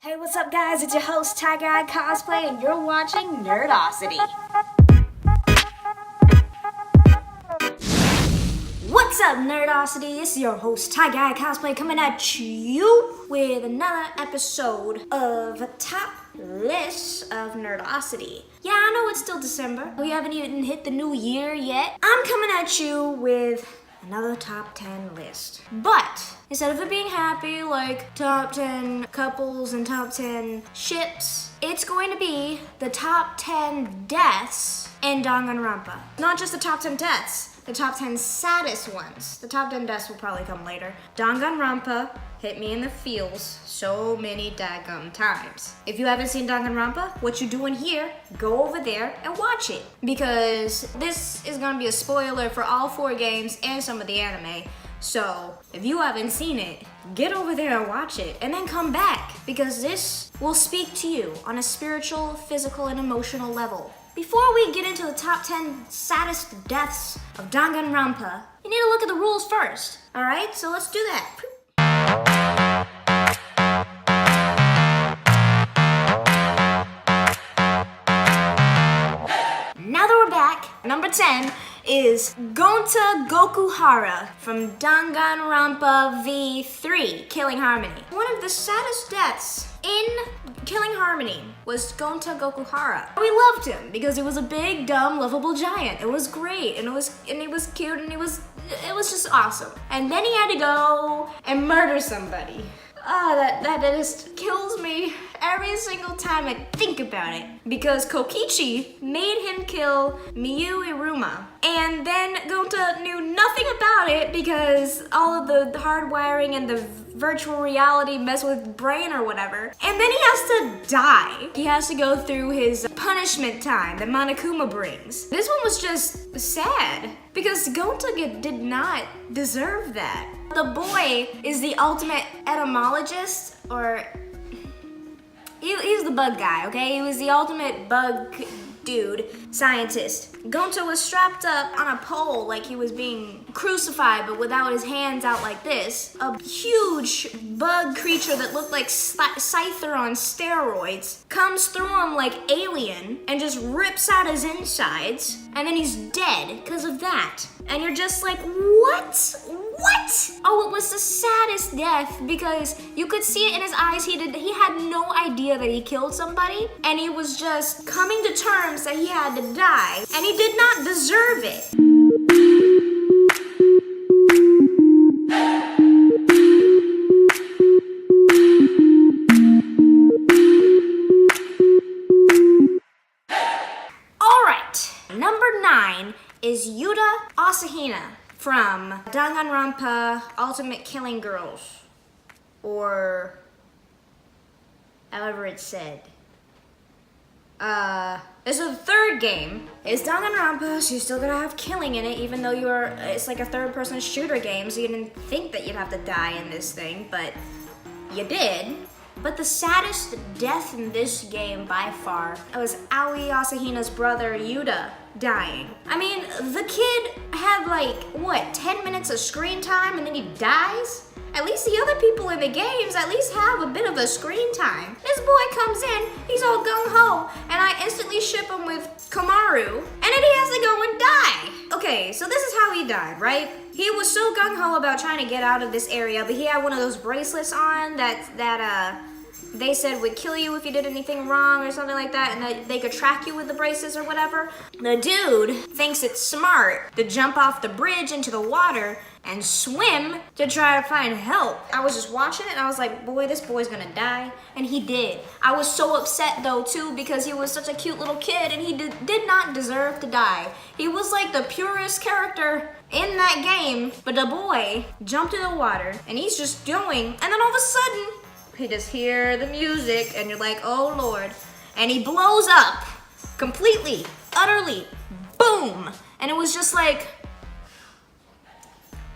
Hey, what's up guys? It's your host, Kayani Ha Cosplay, and you're watching Nerdosity. What's up, Nerdosity? It's your host, Kayani Ha Cosplay, coming at you with another episode of Top List of Nerdosity. Yeah, I know it's still December. We haven't even hit the new year yet. I'm coming at you with another top 10 list. But instead of it being happy, like top 10 couples and top 10 ships, it's going to be the top 10 deaths in Danganronpa. Not just the top 10 deaths, the top 10 saddest ones. The top 10 deaths will probably come later. Danganronpa hit me in the feels so many daggum times. If you haven't seen Danganronpa, what you doing here, go over there and watch it. Because this is gonna be a spoiler for all 4 games and some of the anime. So if you haven't seen it, get over there and watch it and then come back, because this will speak to you on a spiritual, physical, and emotional level. Before we get into the top 10 saddest deaths of Danganronpa, you need to look at the rules first. Alright, so let's do that. Now that we're back, number 10 is Goku Hara from Danganronpa V3, Killing Harmony. One of the saddest deaths in Killing Harmony was Goku Hara. We loved him because he was a big, dumb, lovable giant. It was great, and he was cute, and it was just awesome. And then he had to go and murder somebody. Oh, that just kills me every single time I think about it. Because Kokichi made him kill Miyu Iruma. And then Gonta knew nothing about it because all of the hardwiring and the virtual reality mess with brain or whatever. And then he has to die. He has to go through his punishment time that Monokuma brings. This one was just sad because Gonta did not deserve that. The boy is the ultimate etymologist, or he's the bug guy, okay? He was the ultimate bug dude, scientist. Gonta was strapped up on a pole like he was being crucified, but without his hands out like this. A huge bug creature that looked like Scyther on steroids comes through him like Alien and just rips out his insides, and then he's dead because of that. And you're just like, what? What? Oh, it was the saddest death because you could see it in his eyes. He had no idea that he killed somebody, and he was just coming to terms that he had to die, and he did not deserve it. All right, number 9 is Yuta Asahina from Danganronpa Ultimate Killing Girls, or however it's said. This is the 3rd game. It's Danganronpa, so you're still gonna have killing in it, even though it's like a 3rd-person shooter game, so you didn't think that you'd have to die in this thing, but you did. But the saddest death in this game by far was Aoi Asahina's brother Yuta dying. I mean, the kid had like, what, 10 minutes of screen time and then he dies? At least the other people in the games at least have a bit of a screen time. This boy comes in, he's all gung-ho, and I instantly ship him with Komaru, and then he has to go and die. Okay, so this is how he died, right? He was so gung-ho about trying to get out of this area, but he had one of those bracelets on that they said would kill you if you did anything wrong or something like that, and that they could track you with the braces or whatever. The dude thinks it's smart to jump off the bridge into the water and swim to try to find help. I was just watching it and I was like, boy, this boy's gonna die. And he did. I was so upset though too, because he was such a cute little kid and he did not deserve to die. He was like the purest character in that game, but the boy jumped in the water and he's just going, and then all of a sudden, you just hear the music and you're like, oh Lord. And he blows up completely, utterly, boom. And it was just like,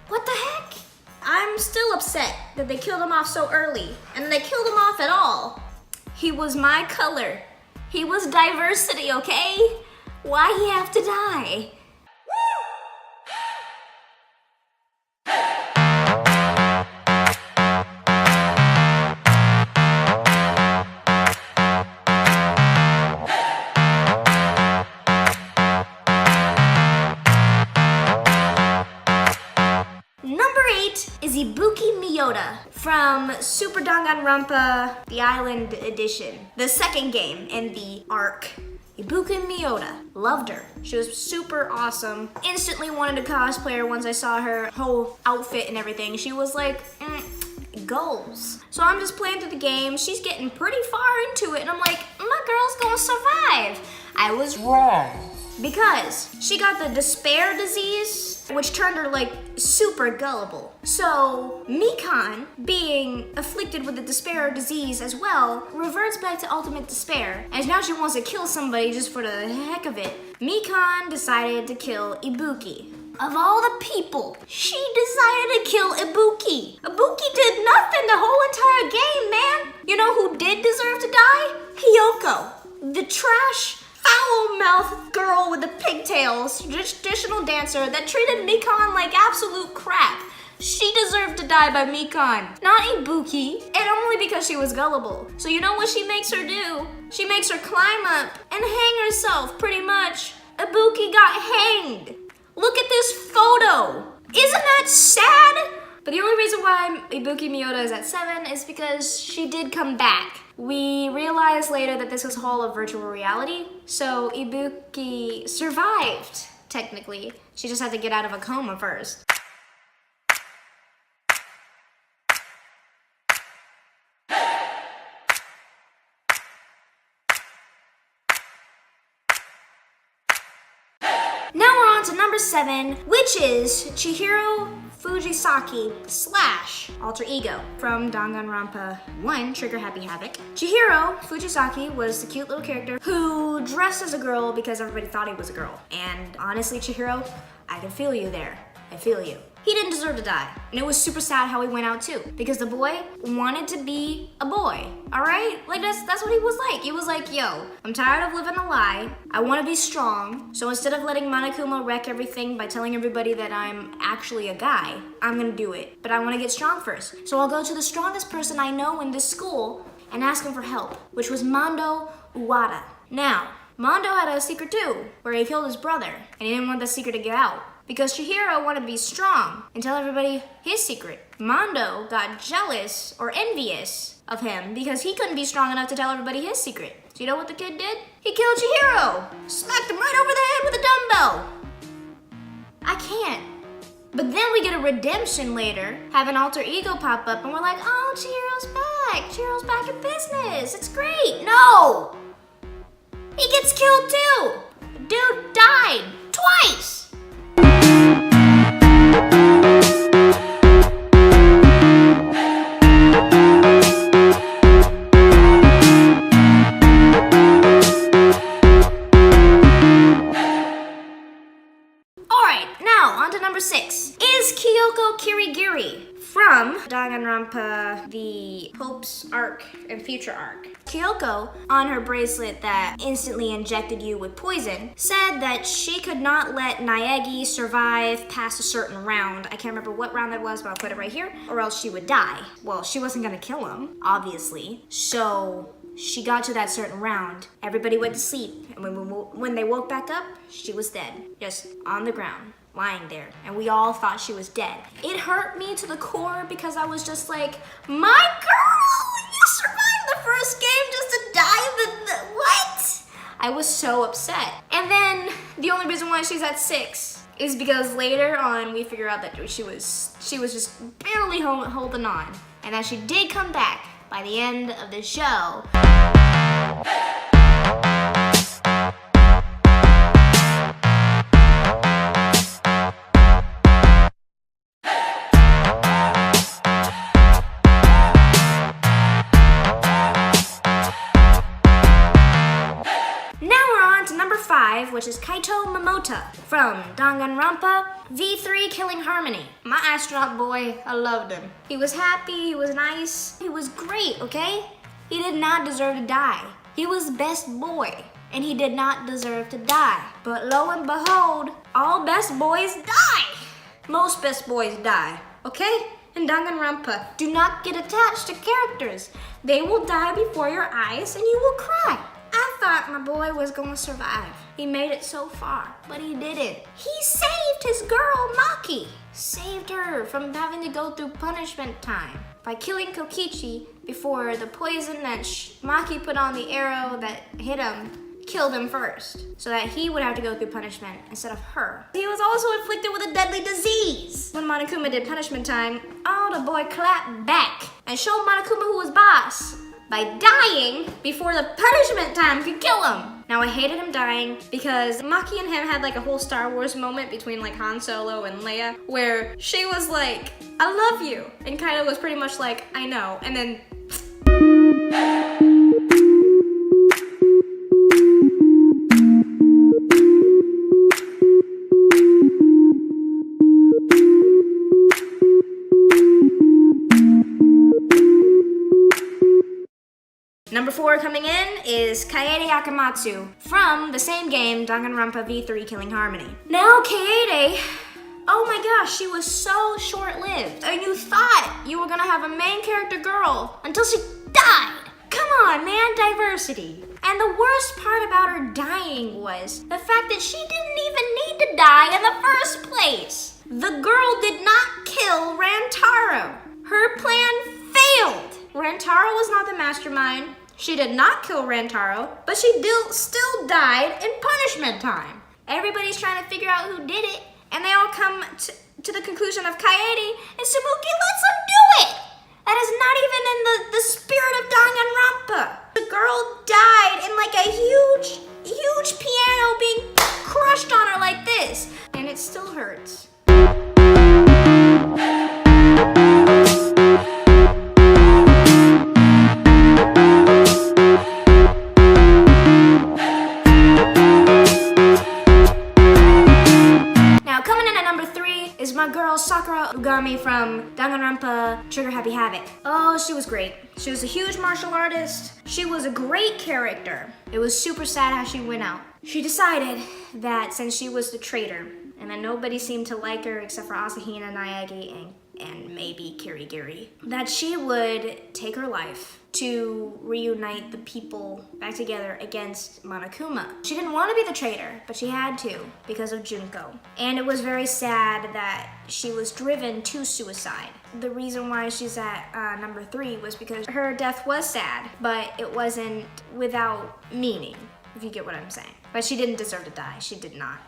what the heck? I'm still upset that they killed him off so early, and they killed him off at all. He was my color. He was diversity, okay? Why he have to die? from Super Danganronpa, the Island Edition. The second game in the arc. Ibuki Biota. Loved her. She was super awesome. Instantly wanted to cosplay her once I saw her whole outfit and everything. She was like, goals. So I'm just playing through the game. She's getting pretty far into it and I'm like, my girl's gonna survive. I was wrong. Because she got the despair disease, which turned her like super gullible. So Mikan, being afflicted with the despair disease as well, reverts back to ultimate despair. And now she wants to kill somebody just for the heck of it. Mikan decided to kill Ibuki. Of all the people, she decided to kill Ibuki. Ibuki did nothing the whole entire game, man. You know who did deserve to die? Kyoko, the trash, foul-mouthed girl with the pigtails, traditional dancer that treated Mikan like absolute crap. She deserved to die by Mikan, not Ibuki, and only because she was gullible. So you know what she makes her do? She makes her climb up and hang herself, pretty much. Ibuki got hanged. Look at this photo. Isn't that sad? But the only reason why Ibuki Biota is at 7 is because she did come back. We realized later that this was all a virtual reality, so Ibuki survived, technically. She just had to get out of a coma first. Now we're on to number 7, which is Chihiro Fujisaki / alter ego from Danganronpa 1, Trigger Happy Havoc. Chihiro Fujisaki was the cute little character who dressed as a girl because everybody thought he was a girl. And honestly, Chihiro, I can feel you there. I feel you. He didn't deserve to die. And it was super sad how he went out too, because the boy wanted to be a boy, all right? Like that's what he was like. He was like, yo, I'm tired of living a lie. I want to be strong. So instead of letting Monokuma wreck everything by telling everybody that I'm actually a guy, I'm gonna do it. But I want to get strong first. So I'll go to the strongest person I know in this school and ask him for help, which was Mondo Uwada. Now, Mondo had a secret too, where he killed his brother, and he didn't want the secret to get out. Because Chihiro wanted to be strong and tell everybody his secret. Mondo got jealous or envious of him because he couldn't be strong enough to tell everybody his secret. So you know what the kid did? He killed Chihiro! Smacked him right over the head with a dumbbell! I can't. But then we get a redemption later, have an alter ego pop up, and we're like, oh, Chihiro's back! Chihiro's back in business! It's great! No! He gets killed too! Dude died! Twice! Number 6 is Kyoko Kirikiri from Danganronpa, the Hope's Arc and Future Arc. Kyoko, on her bracelet that instantly injected you with poison, said that she could not let Naegi survive past a certain round. I can't remember what round that was, but I'll put it right here, or else she would die. Well, she wasn't gonna kill him, obviously, so she got to that certain round. Everybody went to sleep, and when they woke back up, she was dead, just on the ground, lying there, and we all thought she was dead. It hurt me to the core because I was just like, my girl, you survived the first game just to die what? I was so upset. And then the only reason why she's at 6 is because later on we figure out that she was just barely holding on, and that she did come back by the end of the show. Number 5, which is Kaito LaMotta from Danganronpa V3 Killing Harmony. My astronaut boy, I loved him. He was happy, he was nice, he was great, okay? He did not deserve to die. He was the best boy, and he did not deserve to die. But lo and behold, all best boys die. Most best boys die, okay? In Danganronpa, do not get attached to characters. They will die before your eyes and you will cry. I thought my boy was gonna survive. He made it so far, but he didn't. He saved his girl, Maki. Saved her from having to go through punishment time by killing Kokichi before the poison that Maki put on the arrow that hit him killed him first, so that he would have to go through punishment instead of her. He was also afflicted with a deadly disease. When Monokuma did punishment time, the boy clapped back and showed Monokuma who was boss by dying before the punishment time could kill him. Now I hated him dying because Maki and him had like a whole Star Wars moment between like Han Solo and Leia where she was like, I love you, and Kaito was pretty much like, I know, and then Number 4 coming in is Kayani Ha Komatsu from the same game, Danganronpa V3 Killing Harmony. Now Kaede, oh my gosh, she was so short-lived. And you thought you were gonna have a main character girl until she died. Come on, man, diversity. And the worst part about her dying was the fact that she didn't even need to die in the first place. The girl did not kill Rantaro. Her plan failed. Rantaro was not the mastermind. She did not kill Rantaro, but she still died in punishment time. Everybody's trying to figure out who did it, and they all come to the conclusion of Kaede and Subuki lets them do it. That is not even in the spirit of Danganronpa. The girl died in like a huge piano being crushed on her like this, and it still hurts. Gummy from Danganronpa Trigger Happy Havoc. Oh, she was great. She was a huge martial artist. She was a great character. It was super sad how she went out. She decided that since she was the traitor, and that nobody seemed to like her except for Asahina, Naegi, and maybe Kirigiri, that she would take her life to reunite the people back together against Monokuma. She didn't want to be the traitor, but she had to because of Junko. And it was very sad that she was driven to suicide. The reason why she's at number 3 was because her death was sad, but it wasn't without meaning, if you get what I'm saying. But she didn't deserve to die. She did not.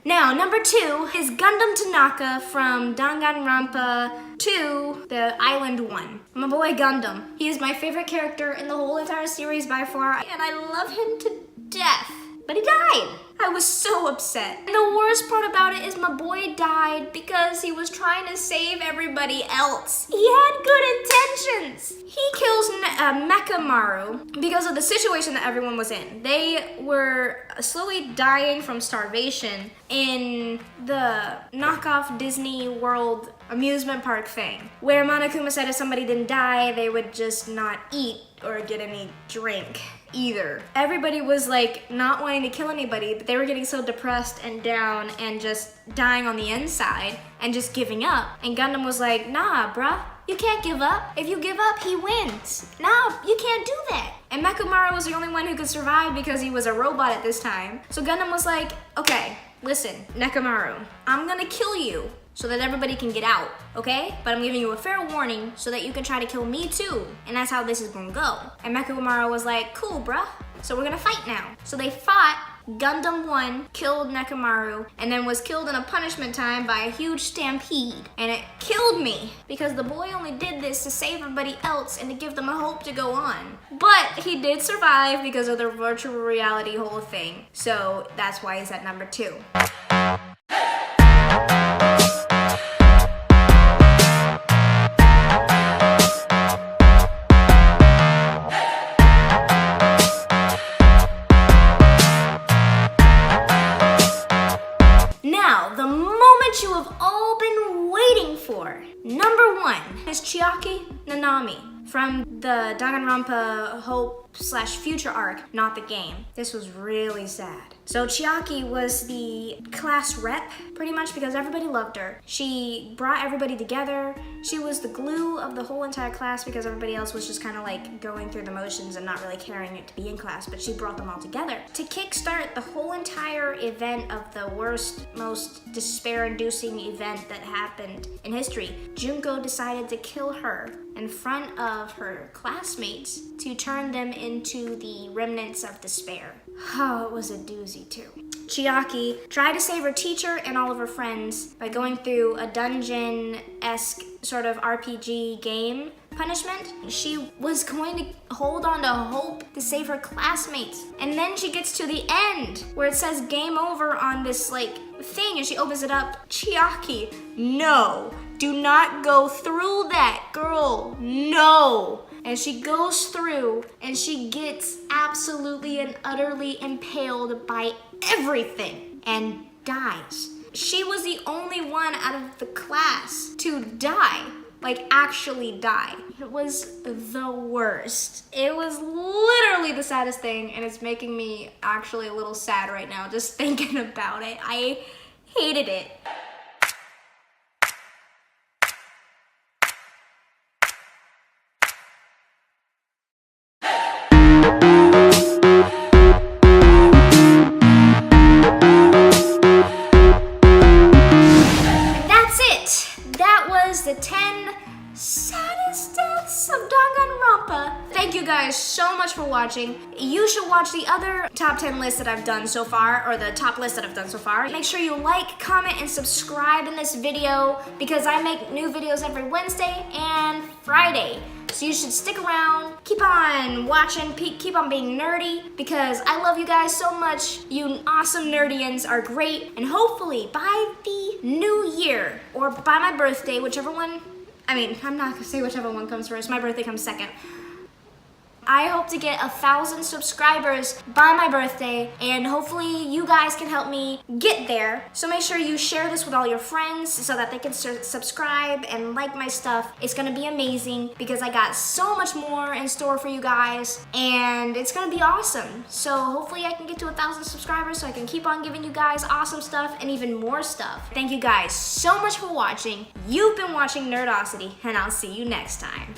Now, number 2 is Gundam Tanaka from Danganronpa 2, the Island 1. My boy Gundam. He is my favorite character in the whole entire series by far, and I love him to death. But he died. I was so upset. And the worst part about it is my boy died because he was trying to save everybody else. He had good intentions. He kills Mekamaru because of the situation that everyone was in. They were slowly dying from starvation in the knockoff Disney World amusement park thing, where Monokuma said if somebody didn't die, they would just not eat or get any drink either. Everybody was like not wanting to kill anybody, but they were getting so depressed and down and just dying on the inside and just giving up. And Gundam was like, nah, bruh, you can't give up. If you give up, he wins. No, you can't do that. And Mekamaru was the only one who could survive because he was a robot at this time. So Gundam was like, okay, listen, Nekamaru, I'm gonna kill you so that everybody can get out, okay? But I'm giving you a fair warning so that you can try to kill me too. And that's how this is gonna go. And Mekamaru was like, cool, bruh. So we're gonna fight now. So they fought. Gundam 1 killed Nekamaru and then was killed in a punishment time by a huge stampede. And it killed me because the boy only did this to save everybody else and to give them a hope to go on. But he did survive because of the virtual reality whole thing. So that's why he's at number 2. You have all been waiting for. Number 1 is Chiaki Nanami from the Danganronpa Hope/Future arc, not the game. This was really sad. So Chiaki was the class rep, pretty much, because everybody loved her. She brought everybody together. She was the glue of the whole entire class because everybody else was just kind of like going through the motions and not really caring it to be in class, but she brought them all together. To kickstart the whole entire event of the worst, most despair-inducing event that happened in history, Junko decided to kill her in front of her classmates to turn them into the remnants of despair. Oh, it was a doozy too. Chiaki tried to save her teacher and all of her friends by going through a dungeon-esque sort of RPG game punishment. She was going to hold on to hope to save her classmates. And then she gets to the end where it says game over on this like thing and she opens it up. Chiaki, no, do not go through that, girl, no. And she goes through and she gets absolutely and utterly impaled by everything and dies. She was the only one out of the class to die, like actually die. It was the worst. It was literally the saddest thing, and it's making me actually a little sad right now just thinking about it. I hated it. The 10 saddest deaths of Danganronpa. Thank you guys so much for watching. You should watch the other top 10 lists that I've done so far, or the top list that I've done so far. Make sure you like, comment, and subscribe in this video because I make new videos every Wednesday and Friday. So you should stick around, keep on watching, keep on being nerdy because I love you guys so much. You awesome nerdians are great. And hopefully by the new year or by my birthday, whichever one, I'm not gonna say whichever one comes first. My birthday comes second. I hope to get 1,000 subscribers by my birthday, and hopefully you guys can help me get there. So make sure you share this with all your friends so that they can subscribe and like my stuff. It's gonna be amazing because I got so much more in store for you guys, and it's gonna be awesome. So hopefully I can get to 1,000 subscribers so I can keep on giving you guys awesome stuff and even more stuff. Thank you guys so much for watching. You've been watching Nerdosity, and I'll see you next time.